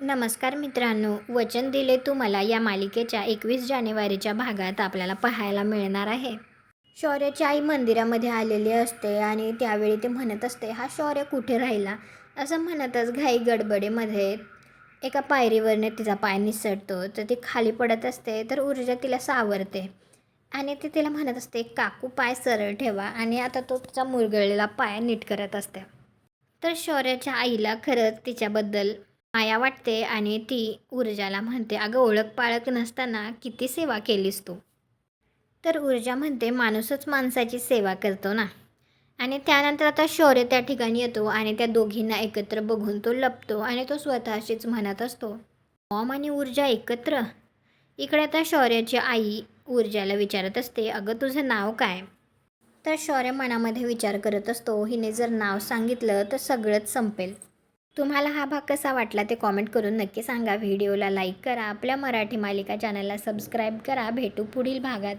नमस्कार मित्रांनो, वचन दिले तू मला या मालिकेच्या 21 जानेवारीच्या भागात आपल्याला पाहायला मिळणार आहे. शौर्याची आई मंदिरामध्ये आलेली असते आणि त्यावेळी ते म्हणत असते, हा शौर्य कुठे राहिला? असं म्हणतच घाई गडबडीमध्ये एका पायरीवरने तिचा पाय निसटतो. तर ती खाली पडत असते. तर ऊर्जा तिला सावरते आणि ती तिला म्हणत असते, काकू पाय सरळ ठेवा. आणि आता तो तिचा मुरगळलेला पाय नीट करत असते. तर शौर्याच्या आईला खरंच तिच्याबद्दल माया वाटते आणि ती ऊर्जाला म्हणते, अगं ओळख पाळख नसताना किती सेवा केलीस तू. तर ऊर्जा म्हणते, माणूसच माणसाची सेवा करतो ना. आणि त्यानंतर आता शौर्य त्या ठिकाणी येतो आणि त्या दोघींना एकत्र बघून तो लपतो आणि तो स्वतःशीच म्हणत असतो, मॉम आणि ऊर्जा एकत्र. इकडे आता शौर्याची आई ऊर्जाला विचारत असते, अगं तुझं नाव काय? तर शौर्य मनामध्ये विचार करत असतो, हिने जर नाव सांगितलं तर सगळंच संपेल. तुम्हाला हा भाग कसा वाटला ते कॉमेंट करून नक्की सांगा. व्हिडिओला लाईक करा. आपल्या मराठी मालिका चॅनलला सबस्क्राईब करा. भेटू पुढील भागात.